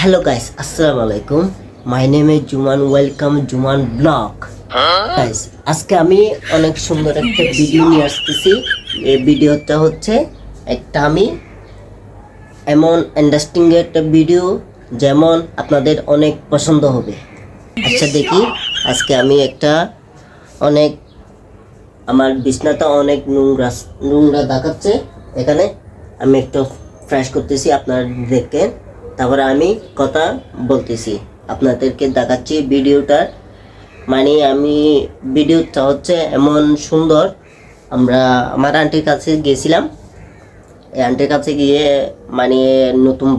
Hello guys, assalamu alaikum. My name is Juman. Welcome Juman Vlog. Guys, আজকে আমি অনেক সুন্দর একটা ভিডিও নিয়ে আসতেছি। এই ভিডিওটা হচ্ছে একটা আমি এমন ইন্টারেস্টিং একটা ভিডিও যেমন আপনাদের অনেক পছন্দ হবে। আচ্ছা দেখি, আজকে আমি একটা অনেক আমার বিছনাটা অনেক নোংরা দেখাচ্ছে। এখানে আমি একটু ফ্রেশ করতেছি, আপনারা দেখেন। তারপরে আমি কথা বলতেছি, আপনাদেরকে দেখাচ্ছি ভিডিওটার মানে আমি ভিডিওটা হচ্ছে এমন সুন্দর। আমার আন্টির কাছে গিয়েছিলাম। এই আন্টির কাছে গিয়ে মানে নতুন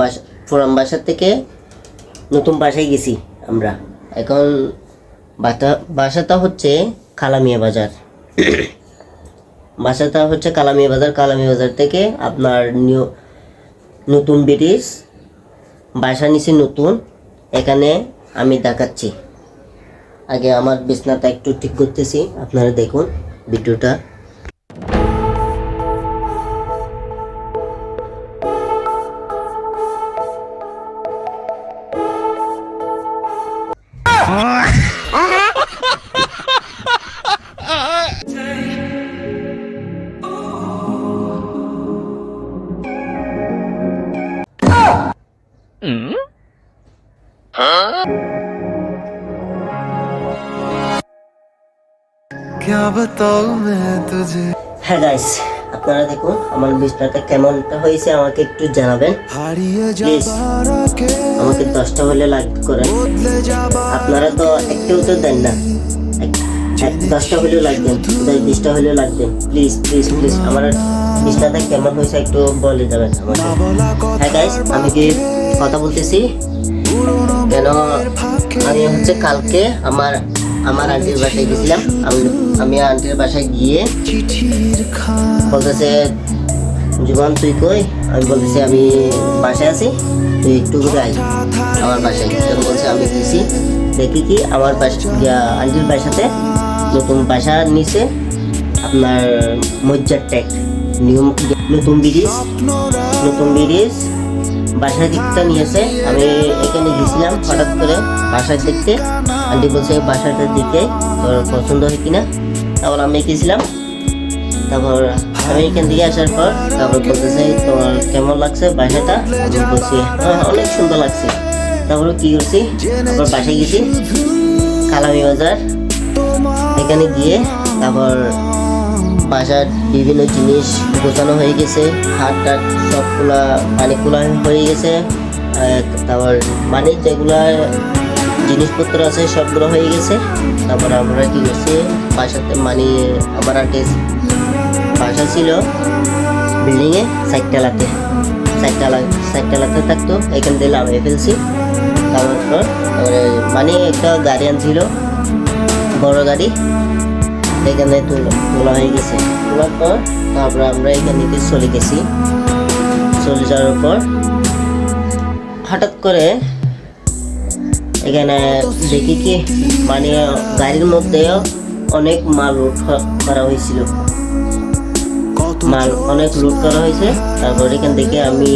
পুরান বাসা থেকে নতুন বাসায় গেছি আমরা। এখন বাসাটা হচ্ছে কালামিয়া বাজার। বাসাটা হচ্ছে কালামিয়া বাজার থেকে আপনার নতুন ব্রিজ বাসা নিচে নতুন। এখানে আমি দেখাচ্ছি। আগে আমার বিছনাটা একটু ঠিক করতেছি, আপনারা দেখুন ভিডিওটা। क्या बताऊं मैं तुझे। হ্যাঁ গাইস, আপনারা দেখুন আমার বিছনাটা কেমনটা হয়েছে আমাকে একটু জানাবেন প্লিজ। আমাকে 10টা হলে লাইক করেন। আপনারা তো একটাও তো দেন না। 10টা হলেও লাইক দেন, 20টা হলেও লাইক দেন প্লিজ প্লিজ প্লিজ। আমার বিছনাটা কেমন হয়েছে একটু বলে যাবেন আমাকে। হ্যাঁ গাইস, আমি কি কথা বলতেছি কেন, আমি হচ্ছে কালকে আমার আন্টির বাসায় গেছিলাম। আমি আন্টির বাসায় গিয়ে বলতেছে, জীবন তুই কই? আমি বলতেছি আমি বাসায় আছি, তুই একটু ঘুরে আয় আমার বাসায়। তখন বলছে আমি গেছি, দেখি কি আমার আন্টির বাসাতে নতুন বাসা নিচে আপনার মজ্জার ট্যাগ নতুন ব্রিজ বাসার দিকটা নিয়েছে। আমি এখানে গেছিলাম হঠাৎ করে বাসার দেখতে। আন্টি বলছে বাসাটার দিকে তোর পছন্দ হয় কিনা। তারপর আমি গেছিলাম। তারপর আমি এখান থেকে আসার পর তারপর বলতেছে তোমার কেমন লাগছে বাসাটা? আমি বলছি হ্যাঁ অনেক সুন্দর লাগছে। তারপর কি করছি, তারপর বাসায় গেছি কালামি বাজার। এখানে গিয়ে তারপর বাসার বিভিন্ন জিনিস গোছানো হয়ে গেছে, হাত টাট সবগুলা পানি খোলা হয়ে গেছে। তারপর মানে যেগুলা জিনিসপত্র আছে সবগুলো হয়ে গেছে। তারপর আমরা কি করছি বাসাতে মানে আমার আন্টি বাসা ছিল বিল্ডিংয়ে 4 তলাতে থাকতো। এখান থেকে নামিয়ে ফেলছি। তারপর মানে একটা গাড়ি আনছিল, বড় গাড়ি, এখানে তোলা হয়ে গেছে। তোলার পর তারপর আমরা এখান থেকে চলে গেছি। চলে যাওয়ার পর হঠাৎ করে এখানে দেখি কি মানে গাড়ির মধ্যে অনেক মাল লোড করা হয়েছিল, অনেক লোড করা হয়েছে। তারপর এখান থেকে আমি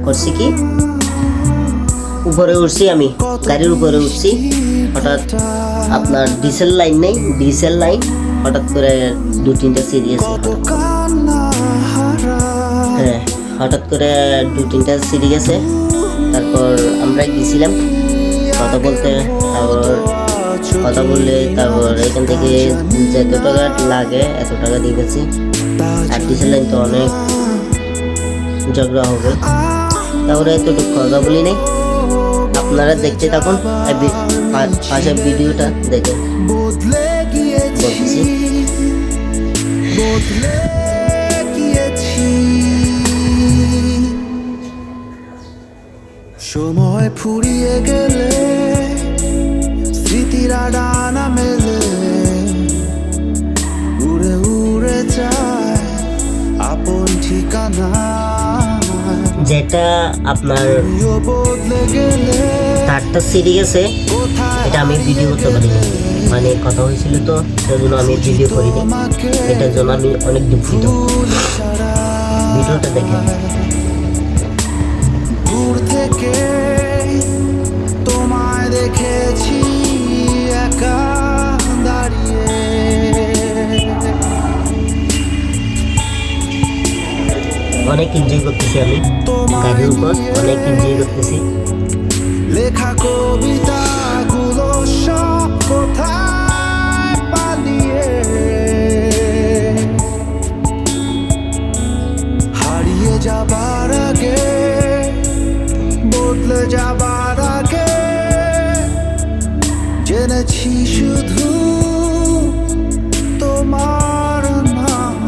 করছি কি উপরে উঠছি, আমি গাড়ির উপরে উঠছি। হঠাৎ আপনার ডিজেল লাইন হঠাৎ করে 2-3টা সিঁড়ি আছে। হ্যাঁ হঠাৎ করে 2-3টা সিঁড়ি গেছে। তারপর আমরা গেছিলাম কথা বলতে। কথা বললে তারপর এখান থেকে যত টাকা লাগে এত টাকা দিয়ে গেছি। আর ডিজেল লাইন তো অনেক ঝগড়া হবে। তারপরে এতটুকু কথা বলি নাই। আপনারা দেখতে থাকুন, পাশের ভিডিওটা দেখে বলতেছি। সময় ফুরিয়ে গেলে স্মৃতিরা ডানা মেলে, উড়ে উড়ে যায় আপন ঠিকানা। যেটা আপনার বদলে গেলে তারটা সিঁড়ি গেছে, এটা আমি ভিডিও করতে পারিনি। মানে কথা হয়েছিল তো সেজন্য আমি ভিডিও করিনি। এটার জন্য আমি অনেক দুঃখিত। ভিডিওটা দেখেন। দূর থেকে এনজয় করতেছি, আমি গাড়ির উপর অনেক এনজয় করতেছি। লেখা কবিতাগুলো সব কোথায় পালিয়ে হারিয়ে যাবার আগে, বদলে যাবার আগে জেনেছি শুধু তোমার নাম।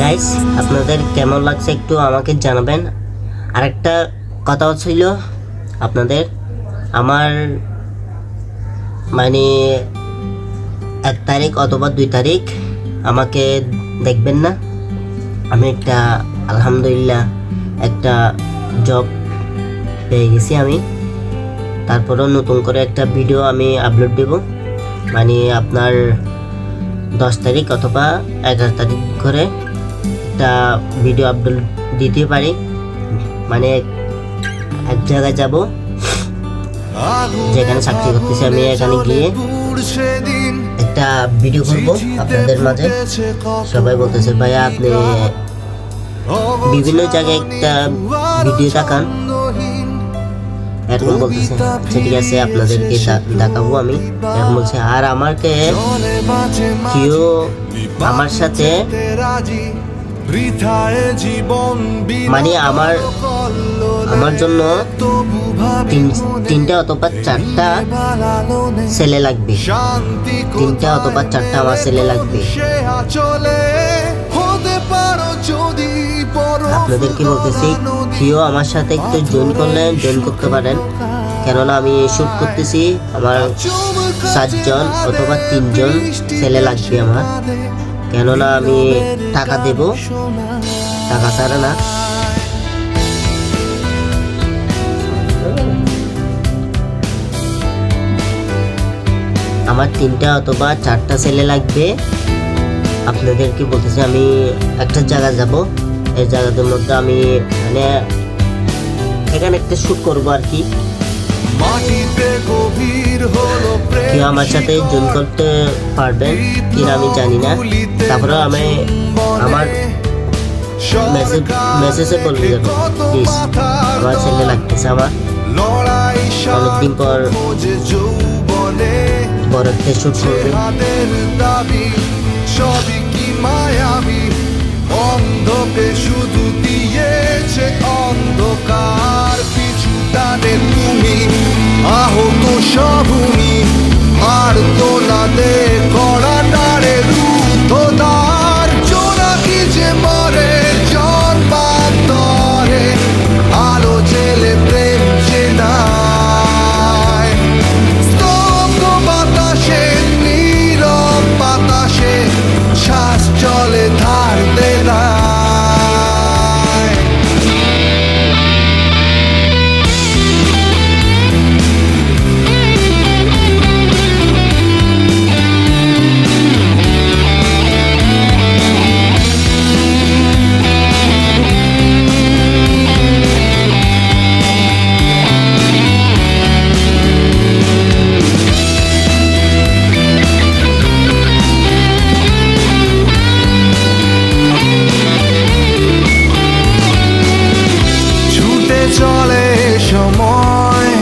গাইস, আপনাদের কেমন লাগছে একটু আমাকে জানাবেন। আরেকটা কথা ছিল আপনাদের, আমার মানে 1 তারিখ অথবা 2 তারিখ আমাকে দেখবেন না। আমি একটা আলহামদুলিল্লাহ একটা জব পেয়ে গেছি আমি। তারপরেও নতুন করে একটা ভিডিও আমি আপলোড দেব, মানে আপনার 10 তারিখ অথবা 11 তারিখ করে একটা ভিডিও আপলোড দিতে পারি। মানে এক জায়গায় যাব, যেখানে চাকরি করতেছি আমি, এখানে গিয়ে একটা ভিডিও করবো আপনাদের মাঝে। সবাই বলতেছে ভাইয়া আপনি বিভিন্ন জায়গায় একটা ভিডিও দেখান, এরকম বলতেছে। আচ্ছা ঠিক আছে, আপনাদেরকে দেখাবো আমি, এরকম বলছে। আর আমাকে কেউ আমার সাথে মানে আমার জন্য 3টা অথবা 4টা ছেলে লাগবে, 3টা অথবা 4টা আমার ছেলে লাগবে। আপনাদেরকে বলতেছি কেউ আমার সাথে একটু জয়েন করতে পারেন, কেননা আমি শুট করতেছি। আমার 7 জন অথবা 3 জন ছেলে লাগবে আমার, কেননা আমি টাকা দেব, টাকা ছাড়া না। আমার 3টা অথবা 4টা ছেলে লাগবে। আপনাদেরকে বলতেছি আমি একটা জায়গা যাব, এই জায়গাটার মধ্যে আমি মানে এখানে একটা শুট করবো আর কি। কেউ আমার সাথে জয়েন করতে পারবেন কিনা আমি জানি না। তারপরে আমি আমার মেসেজে বলে দেবো প্লিজ, আমার ছেলে লাগতেছে। আমার অনেকদিন পর বড় একটা শুট করবে। অন্ধকে শুধু দিয়েছে অন্ধকার, পিছু টানে তুমি আহত সভূমি, আর তোলাতে করা নারে রুদ্ধদ্বার। জোনাকি যে মরে জন্মান্তরে, আলো জেলে প্রেম চেনায়। স্তব্ধ বাতাসে নীরব বাতাসে শ্বাস চলে ধার দেনায়। চলে সময়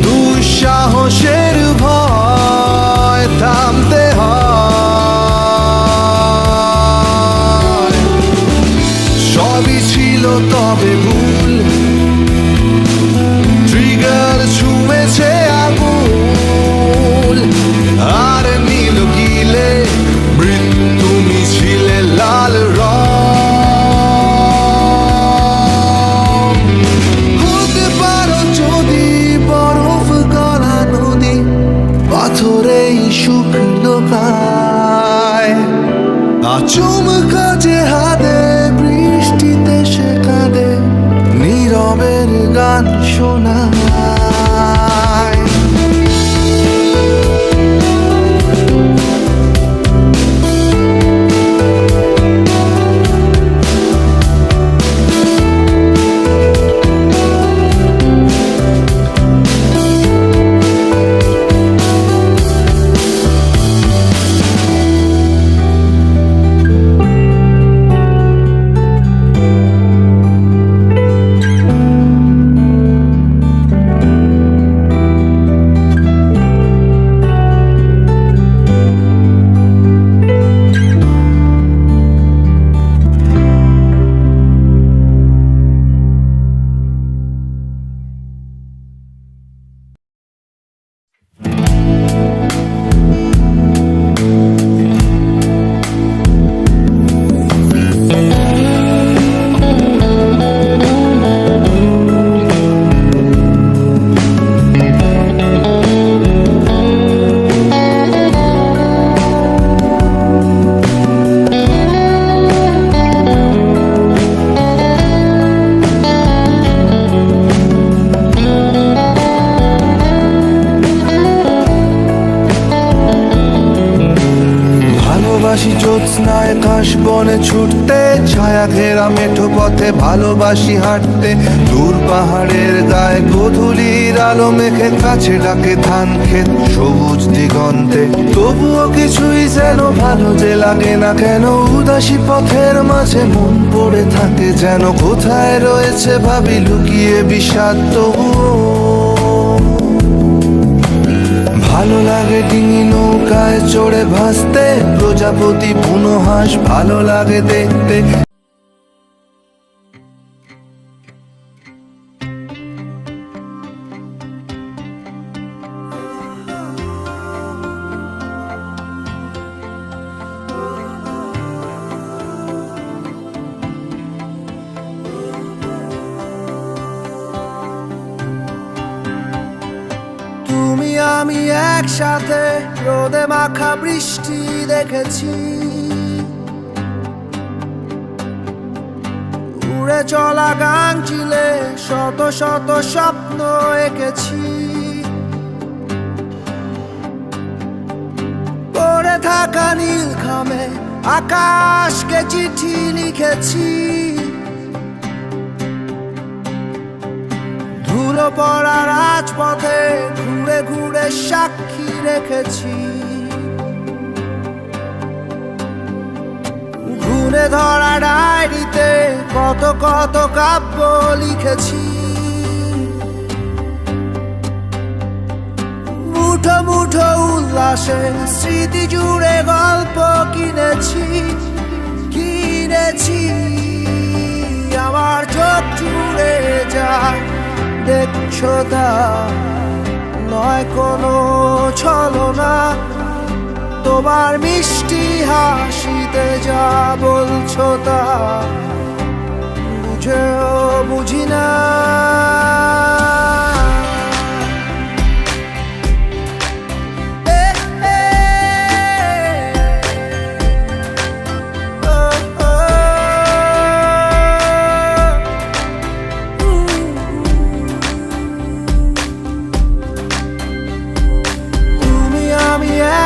দুঃসাহসের ভয় থামতে হয়। সবই ছিল তবে ভুল, ট্রিগার ছুঁয়েছে আগুন, আর নীল গিলে মৃত্যু মিছিলে লাল রং। পাথরে শুকনো ছায়া ঘেরা মেঠো পথে ভালোবাসি হাঁটতে, দূর পাহাড়ের গায়ে গোধূলির আলো মেখে, কাছে ডাকে ধান ক্ষেত সবুজ দিগন্তে। তবুও কিছুই যেন ভালো যে লাগে না কেন, উদাসী পথের মাঝে মন পড়ে থাকে যেন, কোথায় রয়েছে ভাবি লুকিয়ে বিষাদ তবুও। ভালো লাগে ডিঙি নৌকায় চড়ে ভাসতে, প্রজাপতি বুনো হাঁস ভালো লাগে দেখতে। তুমি আমি একসাথে রোদে মাখা বৃষ্টি দেখেছি, উড়ে চলা গান চিলে শত শত স্বপ্ন এঁকেছি, পড়ে থাকা নীল খামে আকাশকে চিঠি লিখেছি, ধুলো পড়া রাজপথে ঘুরে ঘুরে সাক্ষী রেখেছি, ঘুরে ধরা ডায়েরিতে কত কত কাব্য লিখেছি, মুঠো মুঠো উল্লাসে স্মৃতি জুড়ে গল্প কিনেছি কিনেছি। আমার চোখ জুড়ে যায় দেখছো তা নয় কোনো ছলনা, তোমার মিষ্টি হাসিতে যা বলছো তা বুঝেও বুঝি না।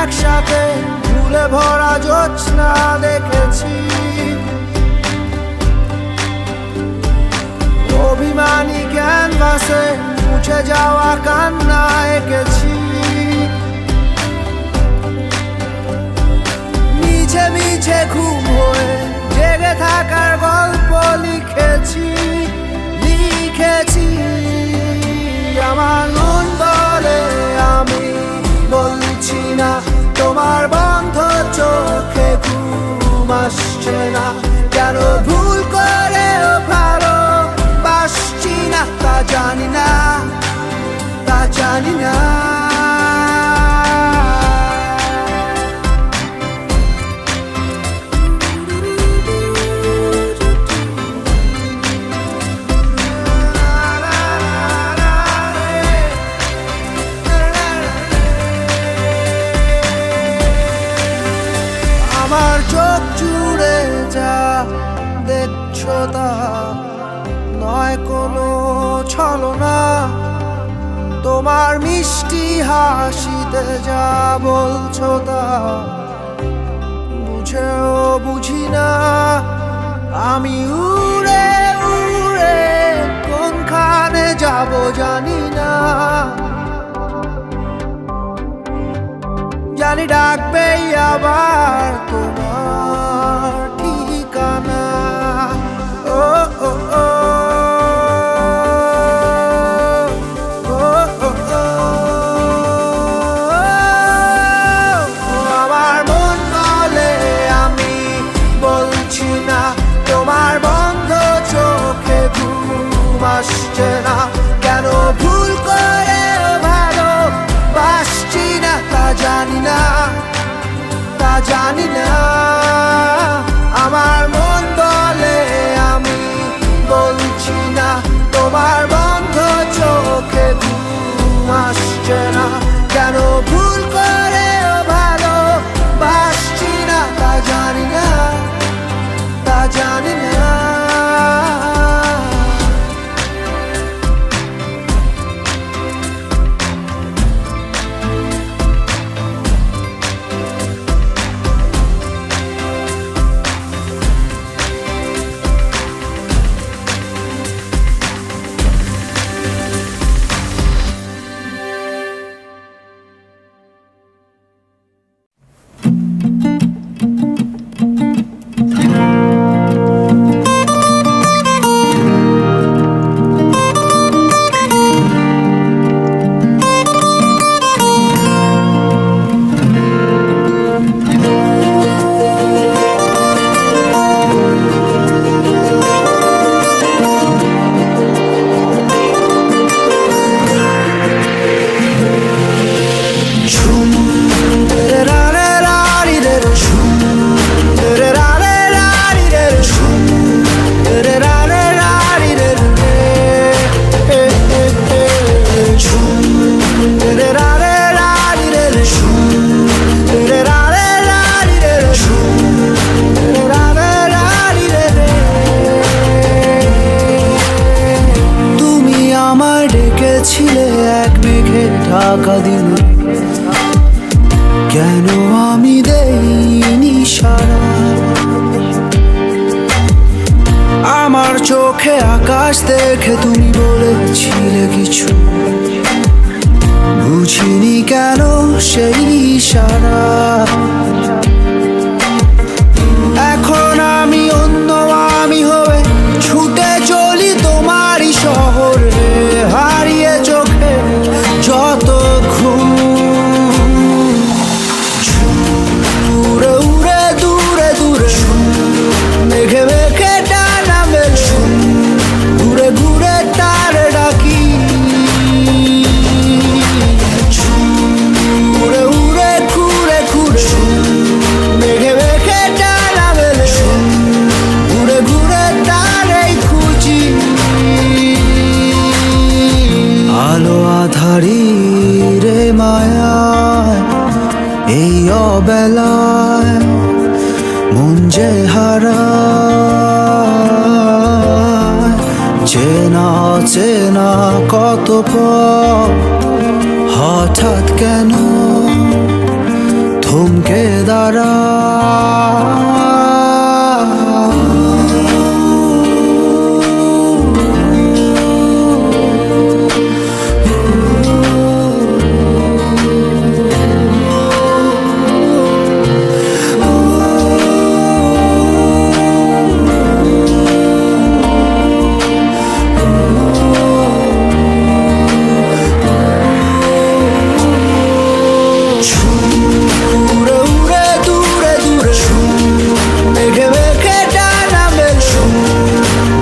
একসাথে ফুলে ভরা জোছনা দেখেছি, অভিমানী ক্যানভাসে মুছে যাওয়া কান্না এঁকেছি, মিছে মিছে ঘুম হয়ে জেগে থাকার গল্প লিখেছি লিখেছি। আমার মন বলে আমি বলছি না, তোমার বন্ধ চোখে ঘুম আসছে না, কেন ভুল করে ভালো বাসছি না তা জানি না তা জানি না। আমার চোখ জুড়ে যা দেখছো তা নয় কোনো ছলনা, তোমার মিষ্টি হাসিতে যা বলছো তা বুঝেও বুঝি না। আমি উড়ে উড়ে কোনখানে যাব জানি না, জানি ডাকবেই আবার তোমার ঠিকানা। ও ও ও আমার মন বলে আমি বলছি না, তোমার বন্ধ চোখে ঘুম আসছে না, কেন ভুল করে ভালো বাসছি না তা জানি না তা জানি না। আমার মন বলে আমি বলছি না, তোমার বন্ধ চোখে ঘুম আসছে না, কেন ভুল করে ভালো বাসছি না তা জানি না তা জানি না। থাকা দিনে কেন আমি দেইনি সারা? আমার চোখে আকাশ দেখে তুমি বলেছিলে কিছু, বুঝিনি কেন সেই ইশারা। এখন আমি অন্য আমি হয়ে ছুটে চলি তোমারই শহরে, হারিয়ে চোখে যত ঘুম। উড়ে উড়ে দূরে দূরে মেঘে মেঘে ডানা মেলে, ঘুরে ঘুরে তার ডাকি। উড়ে উড়ে ঘুরে ঘুরে মেঘে মেঘে ডানা মেলে, ঘুরে ঘুরে তারই খুঁজি। আলো আধারি রে মায়ায় এই অবেলায় মন যে হারায়, চেনা চেনা কত পথ হঠাৎ কেন থমকে দাঁড়ায়। উড়ে উড়ে দূরে দূরে মেঘে মেঘে ডানা মেলে,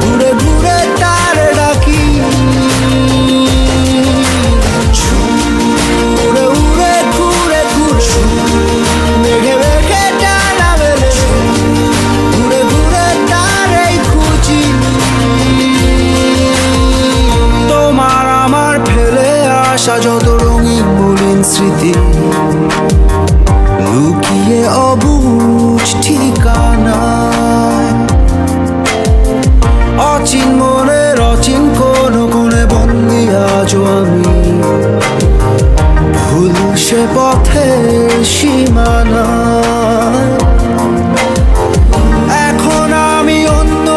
ঘুরে ঘুরে তার ডাকি। উড়ে উড়ে ঘুরে ঘুরে মেঘে মেঘে ডানা মেলে, ঘুরে ঘুরে তারই খুঁজি। তোমার আমার ফেলে আসা যত রঙিন মলিন স্মৃতি, লুকিয়ে অবুঝ ঠিকানায়, অচিন মনের অচিন কোন কোণে বন্দি আজও আমি, ভুল সে পথের সীমানায়। এখন আমি অন্য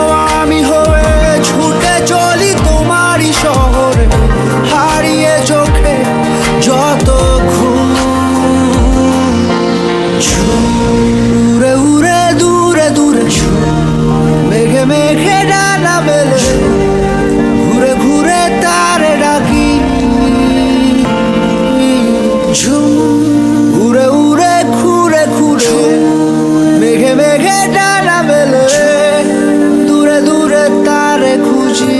আমি হয়ে ছুটে চলি তোমারই শহরে, হারিয়ে চোখে যত ঘুম। উড়ে উড়ে দূরে দূরে মেঘে মেঘে ডানা মেলে, ঘুরে ঘুরে তারে ডাকি। উড়ে উড়ে ঘুরে ঘুরে মেঘে মেঘে ডানা মেলে, দূরে দূরে তারে খুঁজি।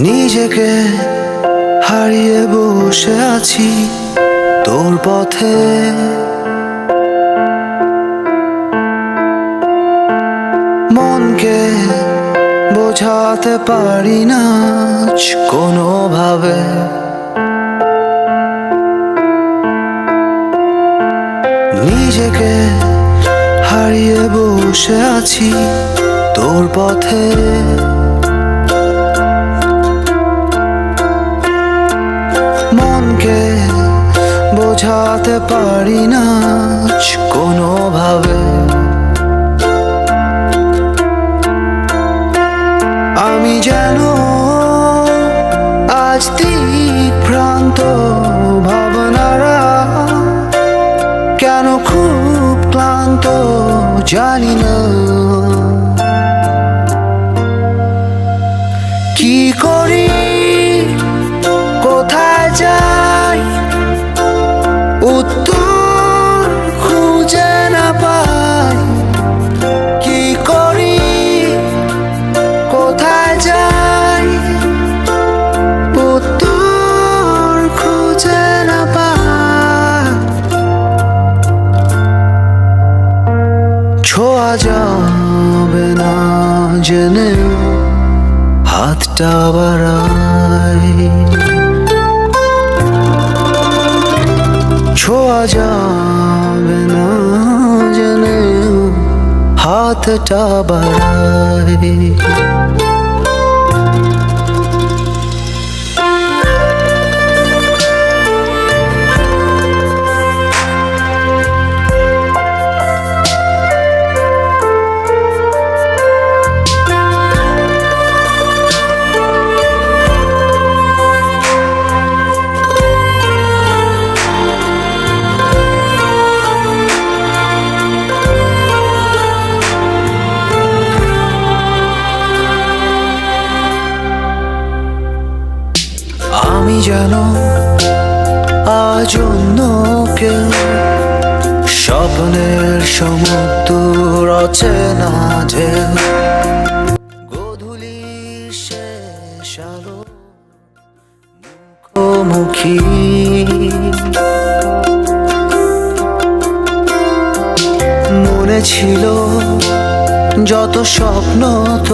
নিজেকে হারিয়ে বসে আছি তোর পথে, মনকে বোঝাতে পারি না কোনোভাবে। নিজেকে হারিয়ে বসে আছি তোর পথে, মনকে বোঝাতে পারি না কোনোভাবে। আমি যেন আজ দিকভ্রান্ত, ভাবনারা কেন খুব ক্লান্ত জানি না। কি করি কোথায় যাই উত্তর জেনেও হাতটা বাড়াই, ছোঁয়া যাবে না জেনেও হাতটা বাড়াই। আমি যেন আজ অন্য কেউ, স্বপ্নের সমুদ্র অচেনা ঢেউ, গোধূলির শেষ আলো মুখোমুখি, মনে ছিল যত স্বপ্ন তো